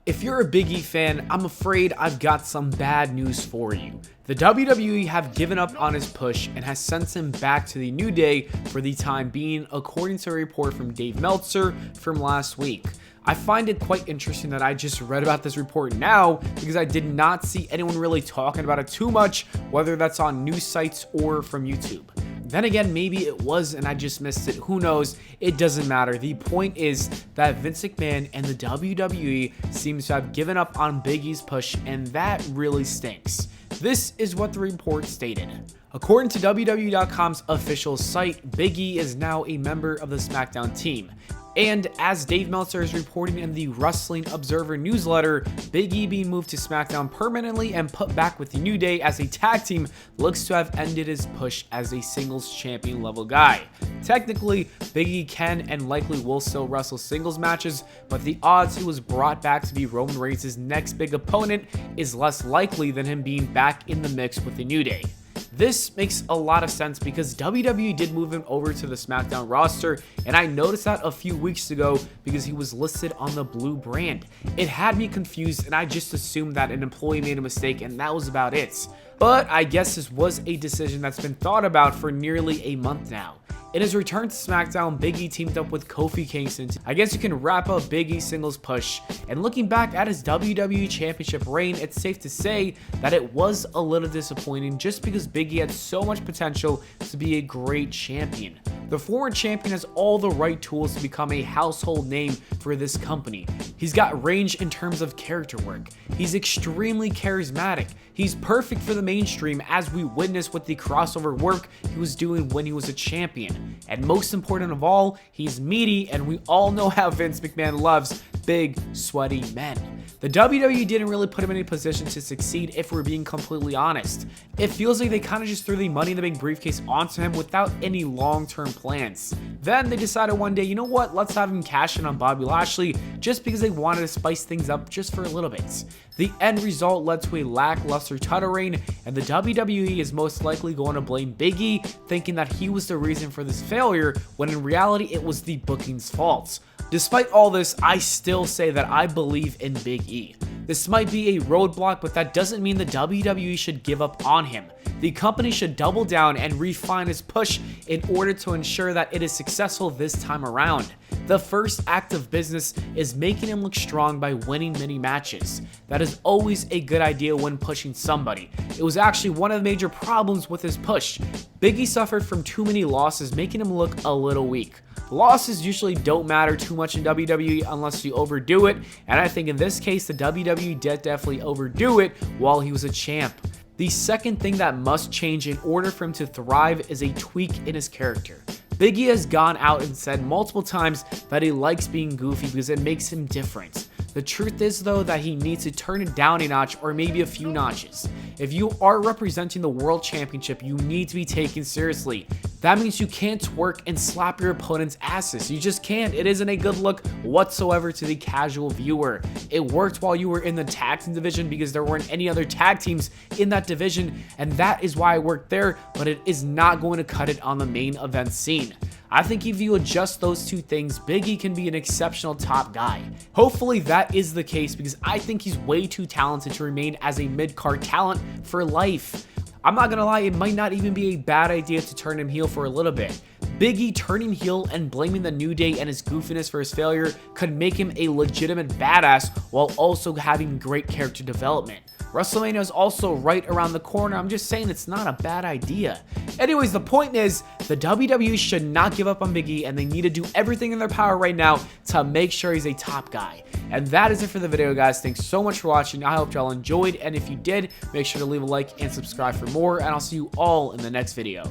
If you're a Big E fan, I'm afraid I've got some bad news for you. The WWE have given up on his push and has sent him back to the New Day for the time being, according to a report from Dave Meltzer from last week. I find it quite interesting that I just read about this report now because I did not see anyone really talking about it too much, whether that's on news sites or from YouTube. Then again, maybe it was and I just missed it. Who knows? It doesn't matter. The point is that Vince McMahon and the WWE seems to have given up on Big E's push, and that really stinks. This is what the report stated. According to WWE.com's official site, Big E is now a member of the SmackDown team. And as Dave Meltzer is reporting in the Wrestling Observer newsletter, Big E being moved to SmackDown permanently and put back with the New Day as a tag team looks to have ended his push as a singles champion level guy. Technically, Big E can and likely will still wrestle singles matches, but the odds he was brought back to be Roman Reigns' next big opponent is less likely than him being back in the mix with the New Day. This makes a lot of sense because WWE did move him over to the SmackDown roster, and I noticed that a few weeks ago because he was listed on the blue brand. It had me confused and I just assumed that an employee made a mistake and that was about it. But I guess this was a decision that's been thought about for nearly a month now. In his return to SmackDown, Big E teamed up with Kofi Kingston. I guess you can wrap up Big E's singles push. And looking back at his WWE Championship reign, it's safe to say that it was a little disappointing just because Big E had so much potential to be a great champion. The former champion has all the right tools to become a household name for this company. He's got range in terms of character work. He's extremely charismatic. He's perfect for the mainstream, as we witnessed with the crossover work he was doing when he was a champion. And most important of all, he's meaty, and we all know how Vince McMahon loves big, sweaty men. The WWE didn't really put him in a position to succeed, if we're being completely honest. It feels like they kind of just threw the Money in the Bank briefcase onto him without any long-term plans. Then they decided one day, you know what, let's have him cash in on Bobby Lashley just because they wanted to spice things up just for a little bit. The end result led to a lackluster title reign, and the WWE is most likely going to blame Big E, thinking that he was the reason for this failure, when in reality it was the booking's fault. Despite all this, I still say that I believe in Big E. This might be a roadblock, but that doesn't mean the WWE should give up on him. The company should double down and refine its push in order to ensure that it is successful this time around. The first act of business is making him look strong by winning many matches. That is always a good idea when pushing somebody. It was actually one of the major problems with his push. Big E suffered from too many losses, making him look a little weak. Losses usually don't matter too much in WWE unless you overdo it, and I think in this case the WWE did definitely overdo it while he was a champ. The second thing that must change in order for him to thrive is a tweak in his character. Big E has gone out and said multiple times that he likes being goofy because it makes him different. The truth is though that he needs to turn it down a notch or maybe a few notches. If you are representing the World Championship, you need to be taken seriously. That means you can't twerk and slap your opponent's asses. You just can't. It isn't a good look whatsoever to the casual viewer. It worked while you were in the tag team division because there weren't any other tag teams in that division, and that is why it worked there, but it is not going to cut it on the main event scene. I think if you adjust those two things, Big E can be an exceptional top guy. Hopefully that is the case because I think he's way too talented to remain as a mid-card talent for life. I'm not gonna lie, it might not even be a bad idea to turn him heel for a little bit. Big E turning heel and blaming the New Day and his goofiness for his failure could make him a legitimate badass while also having great character development. WrestleMania is also right around the corner. I'm just saying it's not a bad idea. Anyways, the point is the WWE should not give up on Big E, and they need to do everything in their power right now to make sure he's a top guy. And that is it for the video, guys. Thanks so much for watching. I hope y'all enjoyed, and if you did, make sure to leave a like and subscribe for more, and I'll see you all in the next video.